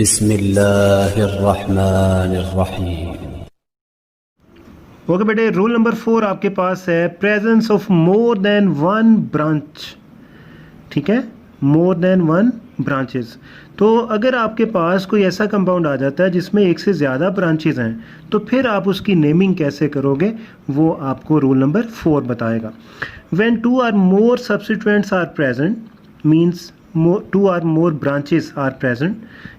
बिस्मिल्लाहिर्रहमानिर्रहीम। ओके बेटे, rule number 4 आपके पास है presence of more than one branch. ठीक है, मोर देन वन ब्रांचेस। तो अगर आपके पास कोई ऐसा कंपाउंड आ जाता है जिसमें एक से ज़्यादा ब्रांचेस हैं, तो फिर आप उसकी नेमिंग कैसे करोगे वो आपको रूल नंबर 4 बताएगा। When two or more substituents are present means two or more branches are present,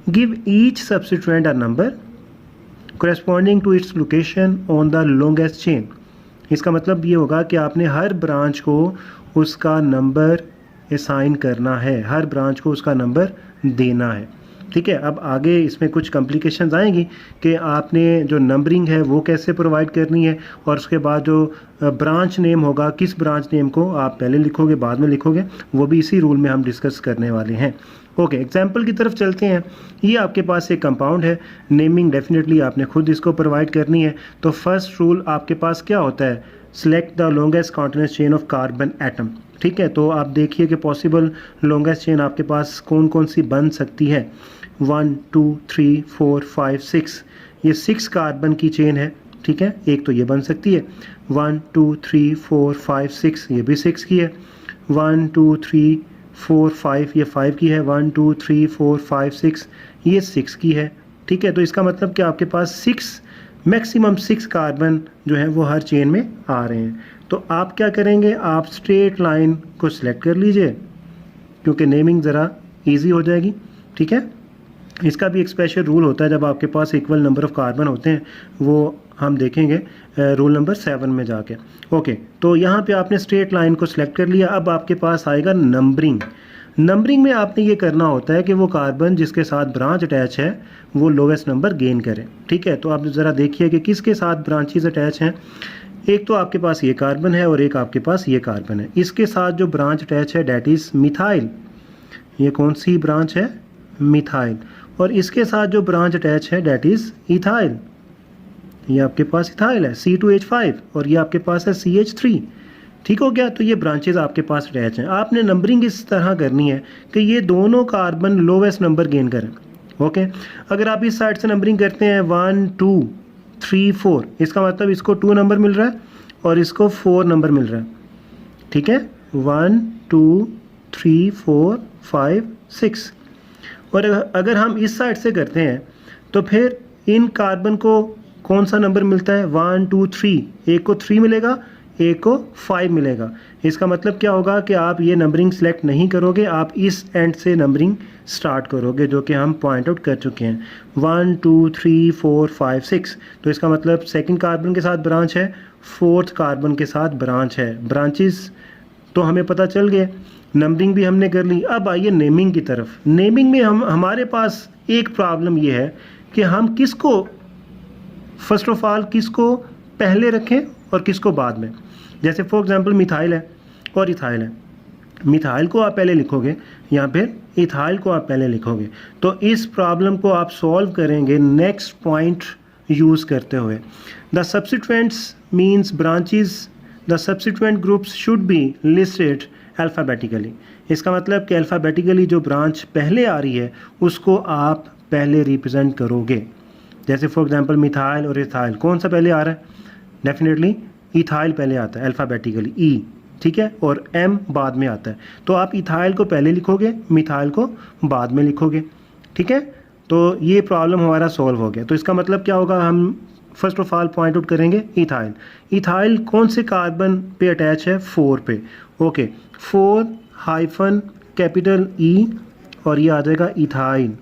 give each substituent a number corresponding to its location on the longest chain। इसका मतलब ये होगा कि आपने हर ब्रांच को उसका नंबर असाइन करना है, हर ब्रांच को उसका नंबर देना है। ठीक है, अब आगे इसमें कुछ कॉम्प्लिकेशंस आएंगी कि आपने जो नंबरिंग है वो कैसे प्रोवाइड करनी है, और उसके बाद जो ब्रांच नेम होगा, किस ब्रांच नेम को आप पहले लिखोगे बाद में लिखोगे, वो भी इसी रूल में हम डिस्कस करने वाले हैं। ओके, एग्जाम्पल की तरफ चलते हैं। ये आपके पास एक कंपाउंड है, नेमिंग डेफिनेटली आपने खुद इसको प्रोवाइड करनी है। तो फर्स्ट रूल आपके पास क्या होता है, select the longest continuous chain of carbon atom. ठीक है, तो आप देखिए कि पॉसिबल लॉन्गेस्ट चेन आपके पास कौन कौन सी बन सकती है। 1 2 3 4 5 6, ये 6 कार्बन की चेन है। ठीक है, एक तो ये बन सकती है। 1 2 3 4 5 6, ये भी 6 की है। 1 2 3 4 5, ये 5 की है। 1 2 3 4 5 6, ये 6 की है। ठीक है, तो इसका मतलब कि आपके पास 6 मैक्सिमम 6 कार्बन जो है वो हर चेन में आ रहे हैं। तो आप क्या करेंगे, आप स्ट्रेट लाइन को सिलेक्ट कर लीजिए क्योंकि नेमिंग ज़रा इजी हो जाएगी। ठीक है, इसका भी एक स्पेशल रूल होता है जब आपके पास इक्वल नंबर ऑफ़ कार्बन होते हैं, वो हम देखेंगे रूल नंबर 7 में जाके। ओके, तो यहाँ पे आपने स्ट्रेट लाइन को सिलेक्ट कर लिया। अब आपके पास आएगा नंबरिंग। नंबरिंग में आपने ये करना होता है कि वो कार्बन जिसके साथ ब्रांच अटैच है वो लोवेस्ट नंबर गेन करे। ठीक है, तो आप ज़रा देखिए कि किसके साथ ब्रांचेस अटैच हैं। एक तो आपके पास ये कार्बन है और एक आपके पास ये कार्बन है। इसके साथ जो ब्रांच अटैच है डैट इज़ मिथाइल। ये कौन सी ब्रांच है, मिथाइल। और इसके साथ जो ब्रांच अटैच है डैट इज़ इथाइल। ये आपके पास इथाइल है, C2H5, और ये आपके पास है CH3। ठीक हो गया, तो ये ब्रांचेस आपके पास अटैच हैं। आपने नंबरिंग इस तरह करनी है कि ये दोनों कार्बन लोवेस्ट नंबर गेन करें। ओके, अगर आप इस साइड से नंबरिंग करते हैं 1 2 3 4, इसका मतलब इसको 2 नंबर मिल रहा है और इसको 4 नंबर मिल रहा है। ठीक है, 1 2 3 4 5 6। और अगर हम इस साइड से करते हैं तो फिर इन कार्बन को कौन सा नंबर मिलता है, 1 2 3, एक को 3 मिलेगा, एक को 5 मिलेगा। इसका मतलब क्या होगा कि आप ये नंबरिंग सेलेक्ट नहीं करोगे, आप इस एंड से नंबरिंग स्टार्ट करोगे, जो कि हम पॉइंट आउट कर चुके हैं। 1 2 3 4 5 6, तो इसका मतलब सेकंड कार्बन के साथ ब्रांच है, फोर्थ कार्बन के साथ ब्रांच है। ब्रांचेस तो हमें पता चल गए, नंबरिंग भी हमने कर ली। अब आइए नेमिंग की तरफ। नेमिंग में हमारे पास एक प्रॉब्लम ये है कि हम किसको फर्स्ट ऑफ ऑल किसको पहले रखें और किसको बाद में। जैसे फॉर एग्जांपल मिथाइल है और इथाइल है, मिथाइल को आप पहले लिखोगे या फिर इथाइल को आप पहले लिखोगे। तो इस प्रॉब्लम को आप सॉल्व करेंगे नेक्स्ट पॉइंट यूज़ करते हुए। The substituents means branches, the substituent groups should be listed alphabetically. इसका मतलब कि अल्फ़ाबेटिकली जो ब्रांच पहले आ रही है उसको आप पहले रिप्रेजेंट करोगे। जैसे फॉर एग्जांपल मिथाइल और इथाइल, कौन सा पहले आ रहा है, डेफिनेटली इथाइल पहले आता है अल्फ़ाबेटिकली, ई। ठीक है, और एम बाद में आता है। तो आप इथाइल को पहले लिखोगे, मिथाइल को बाद में लिखोगे। ठीक है, तो ये प्रॉब्लम हमारा सॉल्व हो गया। तो इसका मतलब क्या होगा, हम first of all point out करेंगे इथाइल। इथाइल कौन से कार्बन पे अटैच है, 4 पे। ओके, 4 हाइफन कैपिटल ई और ये आ जाएगा इथाइल।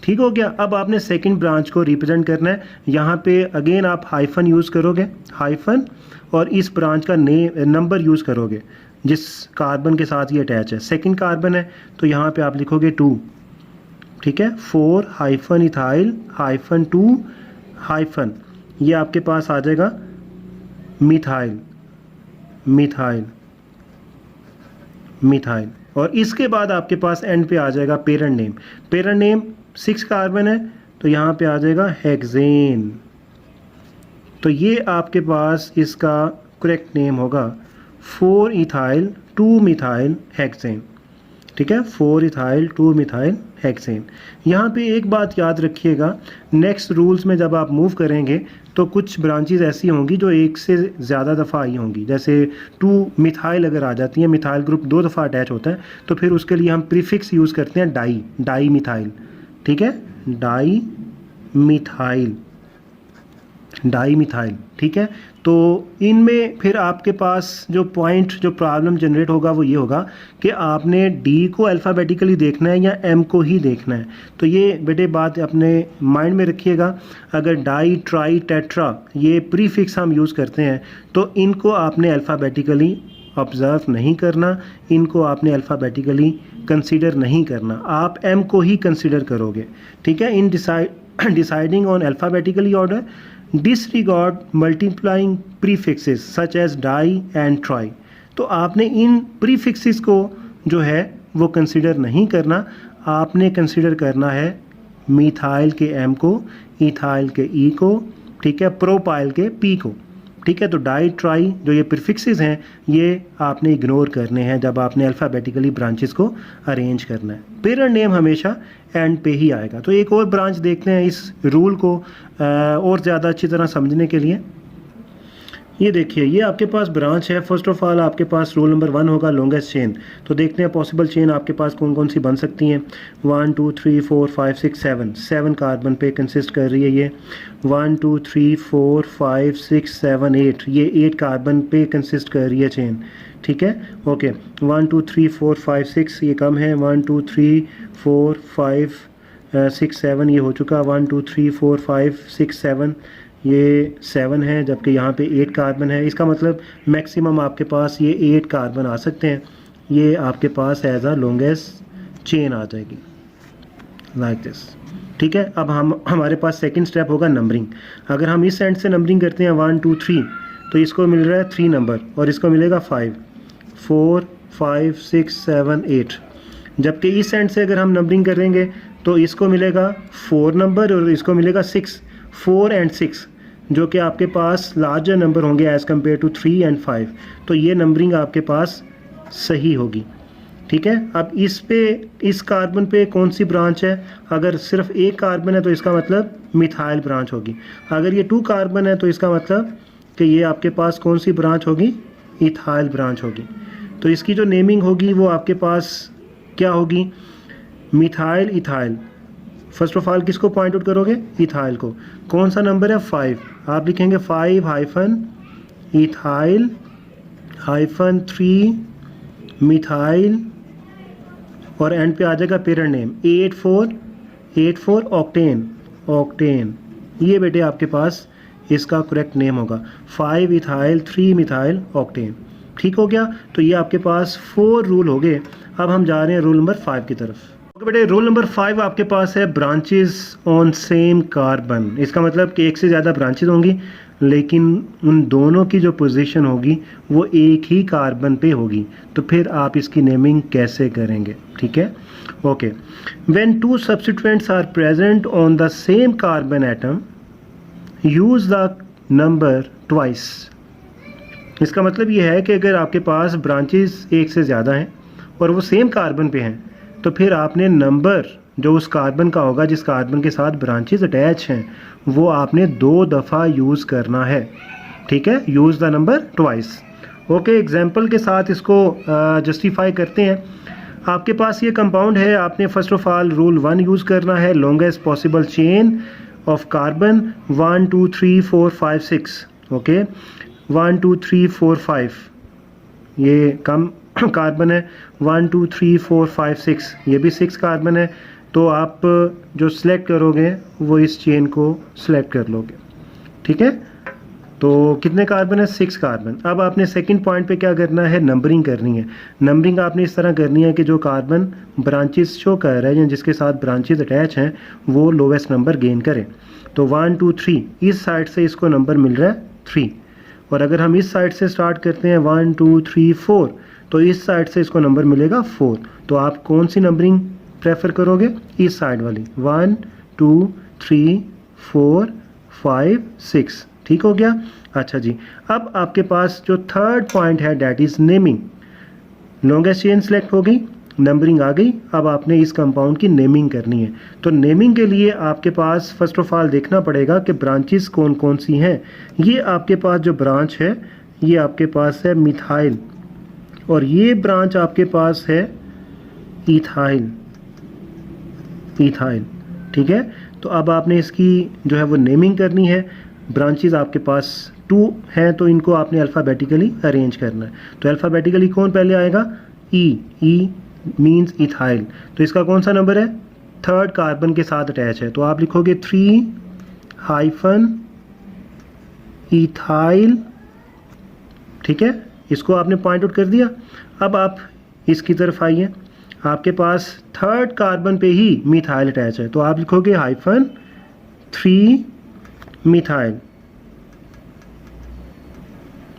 ठीक हो गया। अब आपने सेकंड ब्रांच को रिप्रेजेंट करना है। यहाँ पे अगेन आप हाइफन यूज़ करोगे, हाइफन, और इस ब्रांच का नंबर यूज़ करोगे जिस कार्बन के साथ ये अटैच है। सेकंड कार्बन है तो यहाँ पे आप लिखोगे 2। ठीक है, 4 हाइफन इथाइल हाइफन 2 हाइफन, ये आपके पास आ जाएगा मिथाइल, मिथाइल, मिथाइल। और इसके बाद आपके पास एंड पे आ जाएगा parent name. Parent name 6 carbon है तो यहाँ पे आ जाएगा हेक्सेन। तो ये आपके पास इसका करेक्ट नेम होगा 4 इथाइल 2 मिथाइल हेक्सेन। ठीक है, 4 इथाइल 2 मिथाइल हेक्सेन। यहाँ पे एक बात याद रखिएगा, नेक्स्ट रूल्स में जब आप मूव करेंगे तो कुछ ब्रांचेस ऐसी होंगी जो एक से ज़्यादा दफ़ा आई होंगी, जैसे 2 मिथाइल अगर आ जाती है, मिथाइल ग्रुप 2 दफ़ा अटैच होता है, तो फिर उसके लिए हम प्रीफिक्स यूज़ करते हैं डाई मिथाइल। ठीक है, डाई मिथाइल। ठीक है, तो इनमें फिर आपके पास जो पॉइंट जो प्रॉब्लम जनरेट होगा वो ये होगा कि आपने डी को अल्फ़ाबेटिकली देखना है या एम को ही देखना है। तो ये बेटे बात अपने माइंड में रखिएगा, अगर डाई ट्राई टेट्रा ये प्रीफिक्स हम यूज़ करते हैं तो इनको आपने अल्फ़ाबेटिकली ऑब्ज़र्व नहीं करना, इनको आपने अल्फ़ाबेटिकली कंसीडर नहीं करना, आप एम को ही कंसीडर करोगे। ठीक है, in deciding on alphabetically order disregard multiplying prefixes such as die and try। तो आपने इन prefixes को जो है वो कंसिडर नहीं करना, आपने कंसिडर करना है मिथाइल के M को, इथाइल के E को, ठीक है, प्रोपाइल के P को। ठीक है, तो डाई ट्राई जो ये प्रीफिक्सेस हैं ये आपने इग्नोर करने हैं जब आपने अल्फ़ाबेटिकली ब्रांचेस को अरेंज करना है। पेरेंट नेम हमेशा एंड पे ही आएगा। तो एक और ब्रांच देखते हैं इस रूल को और ज़्यादा अच्छी तरह समझने के लिए। ये देखिए, ये आपके पास ब्रांच है। फर्स्ट ऑफ ऑल आपके पास रूल नंबर 1 होगा लॉन्गेस्ट चेन। तो देखते हैं पॉसिबल चेन आपके पास कौन कौन सी बन सकती हैं। 1 2 3 4 5 6 7 कार्बन पे कंसिस्ट कर रही है ये। 1 2 3 4 5 6 7 8 ये 8 कार्बन पे कंसिस्ट कर रही है चेन। ठीक है, ओके। 1 2 3 4 5 6 ये कम है। 1 2 3 4 5 6 7 ये हो चुका। 1 2 3 4 5 6 7 ये 7 है, जबकि यहाँ पे 8 कार्बन है। इसका मतलब मैक्सिमम आपके पास ये 8 कार्बन आ सकते हैं। ये आपके पास एज अ लॉन्गेस्ट चेन आ जाएगी लाइक दिस। ठीक है, अब हमारे पास सेकंड स्टेप होगा नंबरिंग। अगर हम इस एंड से नंबरिंग करते हैं 1 2 3 तो इसको मिल रहा है 3 नंबर और इसको मिलेगा 5 4 5 6 7 8। जबकि इस एंड से अगर हम नंबरिंग करेंगे तो इसको मिलेगा 4 नंबर और इसको मिलेगा 6। 4 एंड 6 जो कि आपके पास लार्जर नंबर होंगे एज़ कम्पेयर टू 3 एंड 5। तो ये नंबरिंग आपके पास सही होगी। ठीक है, अब इस कार्बन पे कौन सी ब्रांच है? अगर सिर्फ एक कार्बन है तो इसका मतलब मिथाइल ब्रांच होगी। अगर ये 2 कार्बन है तो इसका मतलब कि ये आपके पास कौन सी ब्रांच होगी? इथाइल ब्रांच होगी। तो इसकी जो नेमिंग होगी वो आपके पास क्या होगी? Methyl ethyl. First of all किसको पॉइंट आउट करोगे? इथाइल को। कौन सा नंबर है? 5। आप लिखेंगे 5 हाइफन इथाइल हाइफन 3 मिथाइल और एंड पे आ जाएगा पेरेंट नेम 84 ऑक्टेन। ये बेटे आपके पास इसका करेक्ट नेम होगा 5 इथाइल 3 मिथाइल ऑक्टेन। ठीक हो गया? तो ये आपके पास 4 रूल हो गए। अब हम जा रहे हैं रूल नंबर 5 की तरफ। ओके बेटे, रूल नंबर 5 आपके पास है ब्रांचेस ऑन सेम कार्बन। इसका मतलब कि एक से ज़्यादा ब्रांचेस होंगी लेकिन उन दोनों की जो पोजीशन होगी वो एक ही कार्बन पे होगी। तो फिर आप इसकी नेमिंग कैसे करेंगे? ठीक है, okay. When 2 substituents are present on the same carbon atom use the number twice. इसका मतलब ये है कि अगर आपके पास ब्रांचेस एक से ज़्यादा हैं और वो सेम कार्बन पे हैं तो फिर आपने नंबर जो उस कार्बन का होगा जिस कार्बन के साथ ब्रांचेस अटैच हैं वो आपने 2 दफ़ा यूज़ करना है। ठीक है, use the number twice. Okay, example के साथ इसको जस्टिफाई करते हैं। आपके पास ये कंपाउंड है, आपने first of all rule 1 use करना है, longest possible chain of carbon 1 2 3 4 5 6। Okay, 1 2 3 4 5 ये कम कार्बन है। 1 2 3 4 5 6 ये भी 6 कार्बन है। तो आप जो सिलेक्ट करोगे वो इस चेन को सिलेक्ट कर लोगे। ठीक है, तो कितने कार्बन है? 6 कार्बन। अब आपने सेकंड पॉइंट पे क्या करना है? नंबरिंग करनी है। नंबरिंग आपने इस तरह करनी है कि जो कार्बन ब्रांचेस शो कर रहा है या जिसके साथ ब्रांचेस अटैच हैं वो लोवेस्ट नंबर गेन करे। तो 1 2 3 इस साइड से इसको नंबर मिल रहा है 3 और अगर हम इस साइड से स्टार्ट करते हैं 1 2 3 4 तो इस साइड से इसको नंबर मिलेगा 4। तो आप कौन सी नंबरिंग प्रेफर करोगे? इस साइड वाली 1 2 3 4 5 6। ठीक हो गया? अच्छा जी, अब आपके पास जो थर्ड पॉइंट है that is naming. Longest chain select होगी नंबरिंग आ गई। अब आपने इस कंपाउंड की नेमिंग करनी है। तो नेमिंग के लिए आपके पास फर्स्ट ऑफ ऑल देखना पड़ेगा कि ब्रांचेस कौन कौन सी हैं। ये आपके पास जो ब्रांच है ये आपके पास है मिथाइल, और ये ब्रांच आपके पास है इथाइल। इथाइल, ठीक है। तो अब आपने इसकी जो है वो नेमिंग करनी है। ब्रांचेस आपके पास 2 हैं, तो इनको आपने अल्फ़ाबेटिकली अरेंज करना है। तो अल्फ़ाबेटिकली कौन पहले आएगा? E means ethyl. तो इसका कौन सा नंबर है? 3rd कार्बन के साथ अटैच है, तो आप लिखोगे 3 इथाइल, ठीक है। इसको आपने पॉइंट आउट कर दिया। अब आप इसकी तरफ आइए, आपके पास 3rd कार्बन पे ही मिथाइल अटैच है, तो आप लिखोगे -3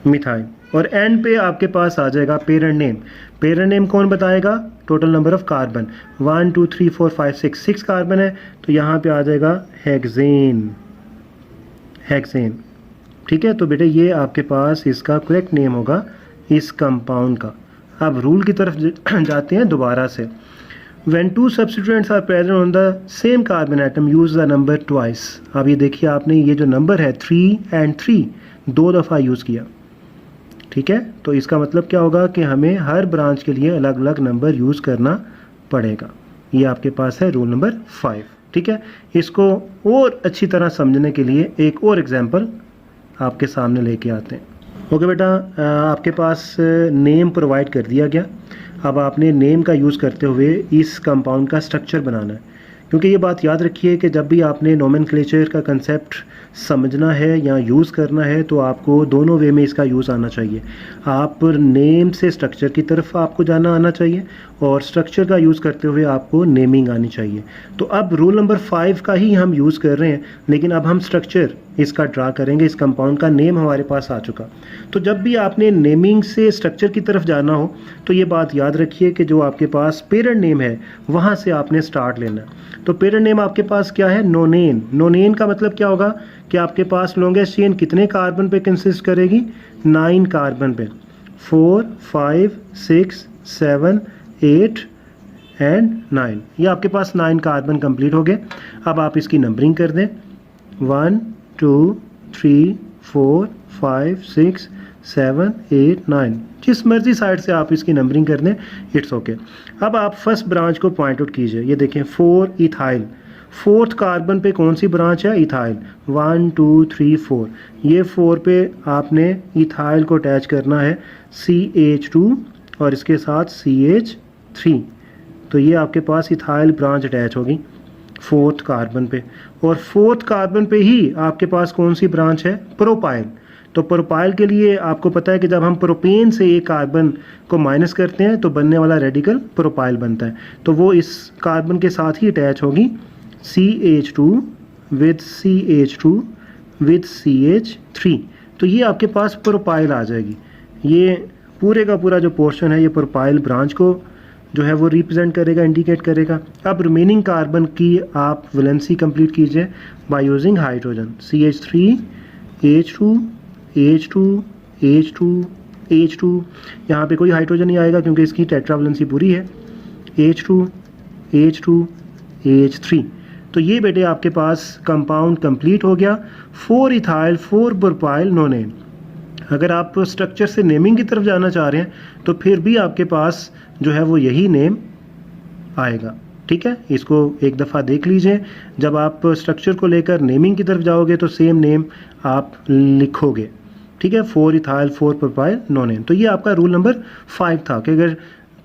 मिथाइल। और एंड पे आपके पास आ जाएगा पेरेंट नेम। पेरेंट नेम कौन बताएगा? Total number of carbon 1 2 3 4 5 6 carbon है, तो यहाँ पे आ जाएगा हेक्सेन। ठीक है। तो बेटे ये आपके पास इसका करेक्ट नेम होगा इस कंपाउंड का। अब रूल की तरफ जाते हैं दोबारा से। When 2 substituents are present on the same carbon atom, use the number twice. अब ये देखिए, आपने ये जो नंबर है 3 and 3 2 दफ़ा यूज़ किया, ठीक है। तो इसका मतलब क्या होगा कि हमें हर ब्रांच के लिए अलग अलग नंबर यूज़ करना पड़ेगा। ये आपके पास है रूल नंबर 5, ठीक है। इसको और अच्छी तरह समझने के लिए एक और एग्जांपल आपके सामने लेके आते हैं। ओके बेटा, आपके पास नेम प्रोवाइड कर दिया गया। अब आपने नेम का यूज़ करते हुए इस कंपाउंड का स्ट्रक्चर बनाना है, क्योंकि ये बात याद रखिए कि जब भी आपने नोमेनक्लेचर का कंसेप्ट समझना है या यूज़ करना है तो आपको दोनों वे में इसका यूज़ आना चाहिए। आप नेम से स्ट्रक्चर की तरफ आपको जाना आना चाहिए, और स्ट्रक्चर का यूज़ करते हुए आपको नेमिंग आनी चाहिए। तो अब रूल नंबर 5 का ही हम यूज़ कर रहे हैं, लेकिन अब हम स्ट्रक्चर इसका ड्रा करेंगे। इस कंपाउंड का नेम हमारे पास आ चुका। तो जब भी आपने नेमिंग से स्ट्रक्चर की तरफ जाना हो तो ये बात याद रखिए कि जो आपके पास पेरेंट नेम है वहाँ से आपने स्टार्ट लेना है। तो पेरेंट नेम आपके पास क्या है? नोनेन। नोनेन का मतलब क्या होगा कि आपके पास लॉन्गेस्ट चेन कितने कार्बन पे कंसिस्ट करेगी? 9 कार्बन पे। 4 5 6 7 8 एंड 9। ये आपके पास 9 कार्बन कंप्लीट हो गए। अब आप इसकी नंबरिंग कर दें 1 2 3 4 5 6 7 8 9। जिस मर्जी साइड से आप इसकी नंबरिंग कर दें, इट्स ओके। अब आप फर्स्ट ब्रांच को पॉइंट आउट कीजिए। ये देखें 4 इथाइल। 4th कार्बन पे कौन सी ब्रांच है? इथाइल। 1 2 3 4। ये 4 पे आपने इथाइल को अटैच करना है CH2 और इसके साथ CH3। तो ये आपके पास इथाइल ब्रांच अटैच होगी 4th कार्बन पे। और 4th कार्बन पे ही आपके पास कौन सी ब्रांच है? प्रोपाइल। तो प्रोपाइल के लिए आपको पता है कि जब हम प्रोपेन से एक कार्बन को माइनस करते हैं तो बनने वाला रेडिकल प्रोपाइल बनता है। तो वो इस कार्बन के साथ ही अटैच होगी CH2 with CH2 with CH3। तो ये आपके पास प्रोपाइल आ जाएगी। ये पूरे का पूरा जो पोर्शन है ये प्रोपाइल ब्रांच को जो है वो रिप्रेजेंट करेगा, इंडिकेट करेगा। अब रिमेनिंग कार्बन की आप वैलेंसी कंप्लीट कीजिए by using hydrogen. CH3 H2 H2 H2 H2। यहाँ पे कोई हाइड्रोजन नहीं आएगा क्योंकि इसकी टेट्रा वैलेंसी पूरी है। H2 H2 H3। तो ये बेटे आपके पास कंपाउंड कंप्लीट हो गया। 4 इथाइल 4 प्रोपाइल नोनेन। अगर आप स्ट्रक्चर से नेमिंग की तरफ जाना चाह रहे हैं तो फिर भी आपके पास जो है वो यही नेम आएगा, ठीक है। इसको एक दफ़ा देख लीजिए। जब आप स्ट्रक्चर को लेकर नेमिंग की तरफ जाओगे तो सेम नेम आप लिखोगे, ठीक है। 4 इथाइल 4 प्रोपाइल नोनेन। तो ये आपका रूल नंबर 5 था कि अगर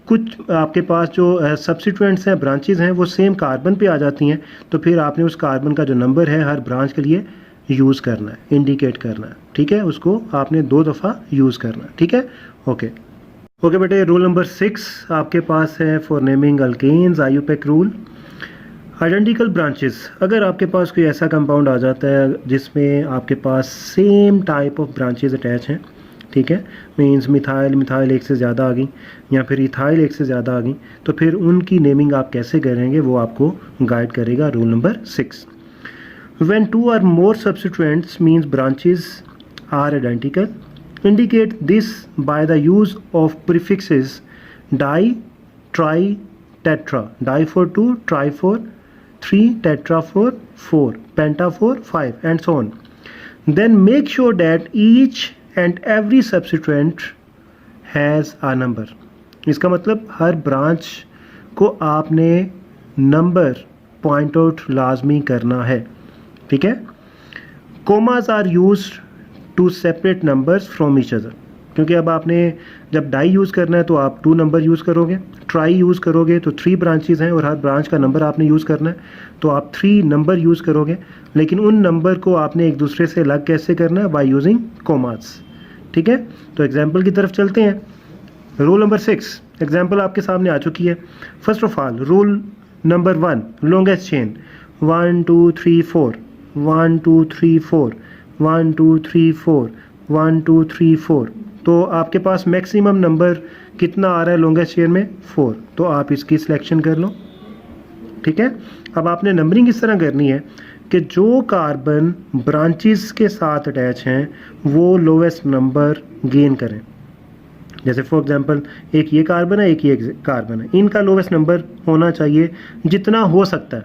कुछ आपके पास जो सब्स्टिट्यूएंट्स हैं, ब्रांचेस हैं, वो सेम कार्बन पे आ जाती हैं तो फिर आपने उस कार्बन का जो नंबर है हर ब्रांच के लिए यूज़ करना है, इंडिकेट करना है, ठीक है। उसको आपने 2 दफ़ा यूज़ करना है, ठीक है। ओके बेटे, रूल नंबर 6 आपके पास है for naming alkanes, IUPAC rule. Identical branches. अगर आपके पास कोई ऐसा कंपाउंड आ जाता है जिसमें आपके पास same type of branches attach हैं, ठीक है, मीन्स मिथाइल एक से ज़्यादा आ गई या फिर इथाइल एक से ज़्यादा आ गई, तो फिर उनकी नेमिंग आप कैसे करेंगे वो आपको गाइड करेगा rule number 6। When 2 or more substituents means branches are identical, indicate this by the use of prefixes di, tri tetra, di for 2, tri for 3, tetra for 4, penta for 5 and so on. Then make sure that each and every substituent has a number. इसका मतलब हर branch को आपने number point out लाजमी करना है. ठीक है. Commas are used to separate numbers from each other, क्योंकि अब आपने जब डाई यूज़ करना है तो आप 2 नंबर यूज़ करोगे, ट्राई यूज़ करोगे तो 3 ब्रांचेस हैं और हर ब्रांच का नंबर आपने यूज़ करना है तो आप 3 नंबर यूज़ करोगे, लेकिन उन नंबर को आपने एक दूसरे से अलग कैसे करना है? By using commas. ठीक है. तो एग्जाम्पल की तरफ चलते हैं. रूल नंबर 6 एग्जाम्पल आपके सामने आ चुकी है. First of all rule number 1, longest chain 1 2 3 4, 1 2 3 4, 1 2 3 4, 1 2 3 4. तो आपके पास मैक्सिमम नंबर कितना आ रहा है लॉन्गेस्ट चेन में? 4. तो आप इसकी सिलेक्शन कर लो. ठीक है. अब आपने नंबरिंग इस तरह करनी है कि जो कार्बन ब्रांचेस के साथ अटैच हैं वो लोवेस्ट नंबर गेन करें. जैसे फॉर एग्जांपल एक ये कार्बन है, एक ये कार्बन है, इनका लोवेस्ट नंबर होना चाहिए जितना हो सकता है.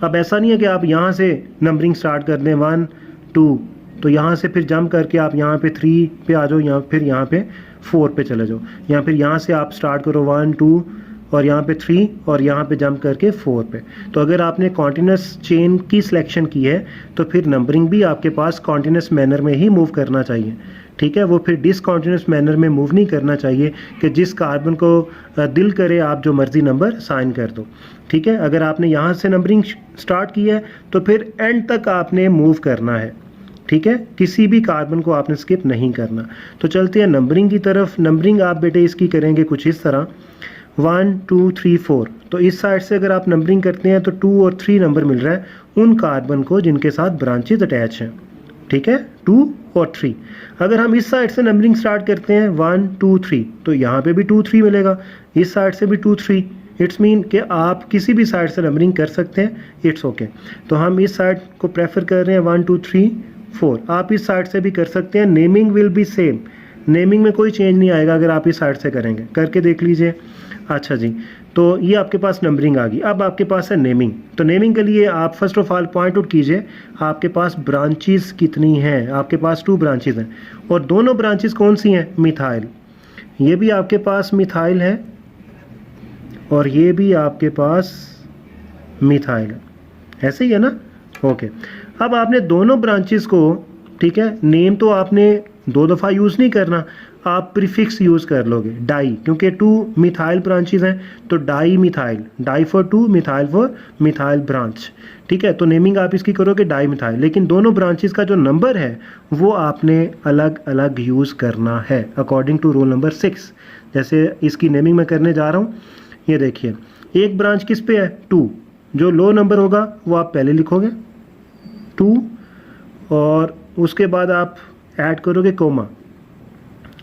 अब ऐसा नहीं है कि आप यहाँ से नंबरिंग स्टार्ट कर दें 1 2, तो यहाँ से फिर जंप करके आप यहाँ पे 3 पे आ जाओ, यहाँ फिर यहाँ पे 4 पे चले जाओ, या फिर यहाँ से आप स्टार्ट करो 1 2 और यहाँ पे 3 और यहाँ पे जंप करके 4 पे. तो अगर आपने कॉन्टिन्यूस चेन की सिलेक्शन की है तो फिर नंबरिंग भी आपके पास कॉन्टिन्यूस मैनर में ही मूव करना चाहिए. ठीक है. वो फिर डिसकॉन्टिन्यूस मैनर में मूव नहीं करना चाहिए कि जिस कार्बन को दिल करे आप जो मर्जी नंबर साइन कर दो. ठीक है. अगर आपने यहाँ से नंबरिंग स्टार्ट की है तो फिर एंड तक आपने मूव करना है. ठीक है. किसी भी कार्बन को आपने स्किप नहीं करना. तो चलते हैं नंबरिंग की तरफ. नंबरिंग आप बेटे इसकी करेंगे कुछ इस तरह 1 2 3 4. तो इस साइड से अगर आप नंबरिंग करते हैं तो 2 और 3 नंबर मिल रहा है उन कार्बन को जिनके साथ ब्रांचेज अटैच हैं. ठीक है. 2 और 3. अगर हम इस साइड से नंबरिंग स्टार्ट करते हैं 1 2 3, तो यहाँ पे भी 2 3 मिलेगा, इस साइड से भी 2 3. इट्स मीन कि आप किसी भी साइड से नंबरिंग कर सकते हैं. It's okay. तो हम इस साइड को प्रेफर कर रहे हैं 1 2 3 4. आप इस साइड से भी कर सकते हैं. Naming will be same. Naming में कोई चेंज नहीं आएगा अगर आप इस साइड से करेंगे. करके देख लीजिए. अच्छा जी. तो ये आपके पास नंबरिंग आ गई. अब आपके पास है नेमिंग. तो नेमिंग के लिए आप first of all point out कीजिए आपके पास ब्रांचेस कितनी हैं. आपके पास 2 ब्रांचेस हैं और दोनों ब्रांचेस कौन सी हैं? मिथाइल. ये भी आपके पास मिथाइल है और ये भी आपके पास मिथाइल है. ऐसे ही है ना. ओके. अब आपने दोनों ब्रांचेस को, ठीक है, नेम तो आपने 2 दफ़ा यूज़ नहीं करना, आप प्रीफिक्स यूज़ कर लोगे डाई, क्योंकि 2 मिथाइल ब्रांचेस हैं तो di methyl, di for 2, methyl for methyl branch. ठीक है. तो नेमिंग आप इसकी करोगे डाई मिथाइल, लेकिन दोनों ब्रांचेस का जो नंबर है वो आपने अलग अलग यूज़ करना है अकॉर्डिंग टू रूल नंबर 6. जैसे इसकी नेमिंग मैं करने जा रहा हूँ. ये देखिए एक ब्रांच किस पे है? 2. जो लो नंबर होगा वो आप पहले लिखोगे 2 और उसके बाद आप ऐड करोगे कोमा,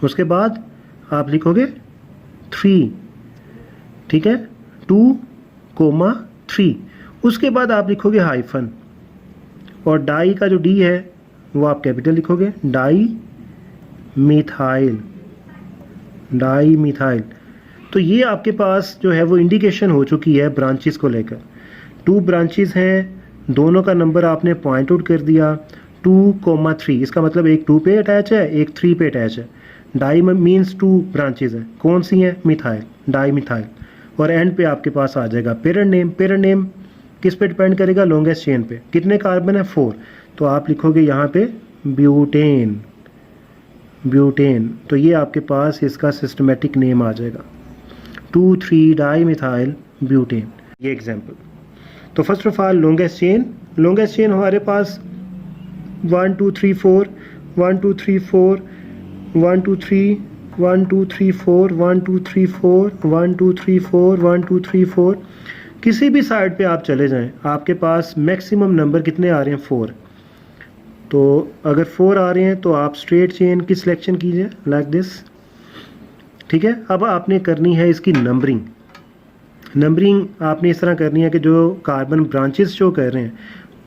उसके बाद आप लिखोगे 3. ठीक है. 2 कोमा 3. उसके बाद आप लिखोगे हाइफन और डाई का जो डी है वो आप कैपिटल लिखोगे. Die methyl, di methyl. तो ये आपके पास जो है वो इंडिकेशन हो चुकी है ब्रांचेस को लेकर. 2 ब्रांचेस हैं, दोनों का नंबर आपने पॉइंट आउट कर दिया 2,3. इसका मतलब एक 2 पे अटैच है, एक 3 पे अटैच है. डाई मीन्स 2 ब्रांचेस हैं. कौन सी हैं? Methyl, di methyl. और एंड पे आपके पास आ जाएगा पेरेंट नेम. पेरेंट नेम किस पे डिपेंड करेगा? लॉन्गेस्ट चेन पे. कितने कार्बन है? 4. तो आप लिखोगे यहाँ पे ब्यूटेन, ब्यूटेन. तो ये आपके पास इसका सिस्टमेटिक नेम आ जाएगा 2 3 डाई मिथाइल ब्यूटेन. ये एग्जाम्पल. तो first of all longest chain. Longest chain हमारे पास 1 2 3 4, 1 2 3 4, 1 2 3, 1 2 3 4, 1 2 3 4, 1 2 3 4, 1 2 3 4. किसी भी साइड पे आप चले जाएं आपके पास मैक्सिमम नंबर कितने आ रहे हैं? 4. तो अगर 4 आ रहे हैं तो आप स्ट्रेट चेन की सिलेक्शन कीजिए लाइक दिस. ठीक है. अब आपने करनी है इसकी नंबरिंग. नंबरिंग आपने इस तरह करनी है कि जो कार्बन ब्रांचेस शो कर रहे हैं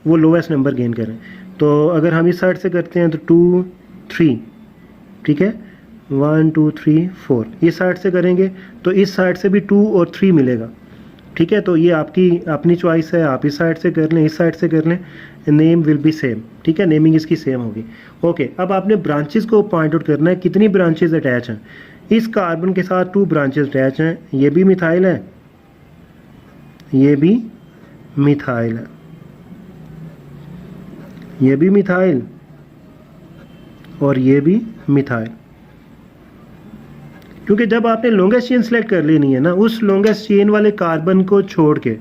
वो लोवेस्ट नंबर गेन करें. तो अगर हम इस साइड से करते हैं तो 2 3, ठीक है, 1 2 3 4, इस साइड से करेंगे तो इस साइड से भी 2 और 3 मिलेगा। ठीक है, तो ये आपकी अपनी चॉइस है, आप इस साइड से कर लें, इस साइड से कर लें, नेम विल बी सेम। ठीक है, नेमिंग इसकी सेम होगी। ओके, अब आपने ब्रांचेस को पॉइंट आउट करना है, कितनी ब्रांचेस अटैच हैं। इस कार्बन के साथ 2 ब्रांचेस अटैच हैं, ये भी मिथाइल है, ये भी मिथाइल है, ये भी मिथाइल और ये भी मिथाइल। क्योंकि जब आपने लॉन्गेस्ट चेन सेलेक्ट कर लेनी है ना, उस लॉन्गेस्ट चेन वाले कार्बन को छोड़ के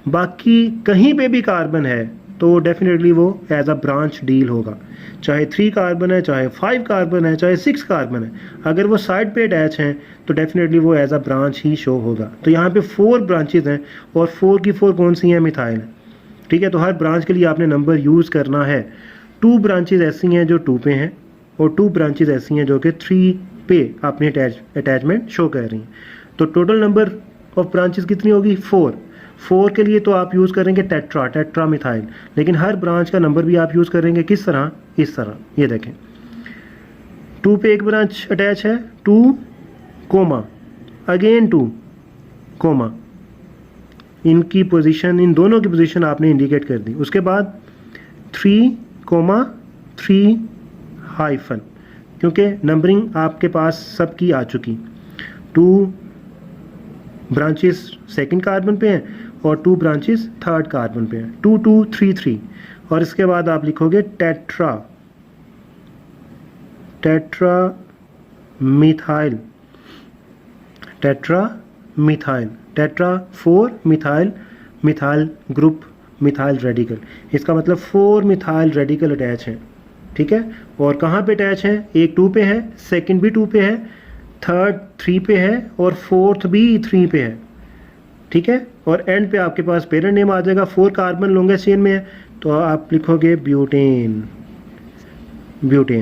बाकी कहीं पे भी कार्बन है तो डेफिनेटली वो एज अ ब्रांच डील होगा। चाहे 3 कार्बन है, चाहे 5 कार्बन है, चाहे 6 कार्बन है, अगर वो साइड पे अटैच हैं तो डेफिनेटली वो एज अ ब्रांच ही शो होगा। तो यहाँ पे 4 ब्रांचेज हैं और 4 की 4 कौन सी हैं, मिथाइल है। ठीक है, तो हर ब्रांच के लिए आपने नंबर यूज़ करना है। 2 ब्रांचेज ऐसी हैं जो 2 पे हैं और 2 ब्रांचेज ऐसी हैं जो कि 3 पे अपनी अटैचमेंट शो कर रही हैं। तो टोटल नंबर ऑफ ब्रांचेस कितनी होगी, 4 के लिए तो आप यूज़ करेंगे टेट्रा मिथाइल, लेकिन हर ब्रांच का नंबर भी आप यूज़ करेंगे किस तरह, इस तरह। ये देखें 2 पे एक ब्रांच अटैच है, 2 कोमा अगेन 2 कोमा, इनकी पोजीशन, इन दोनों की पोजीशन आपने इंडिकेट कर दी। उसके बाद 3 हाइफन, क्योंकि नंबरिंग आपके पास सबकी आ चुकी। 2 ब्रांचेस सेकंड कार्बन पे हैं और 2 ब्रांचेस थर्ड कार्बन पे हैं, 2 2 3 3। और इसके बाद आप लिखोगे tetra methyl, tetra 4 methyl group, methyl radical. इसका मतलब 4 मिथाइल रेडिकल अटैच हैं। ठीक है, और कहाँ पे अटैच है, एक 2 पे है, सेकंड भी 2 पे है, थर्ड 3 पे है और फोर्थ भी 3 पे है। ठीक है, और एंड पे आपके पास पेरेंट नेम आ जाएगा। 4 कार्बन लॉन्गेस्ट चेन में है तो आप लिखोगे ब्यूटेन।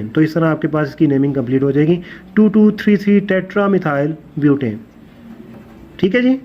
तो इस तरह आपके पास इसकी नेमिंग कंप्लीट हो जाएगी, 2 2 3 3 टेट्रा मिथाइल ब्यूटेन। ठीक है जी।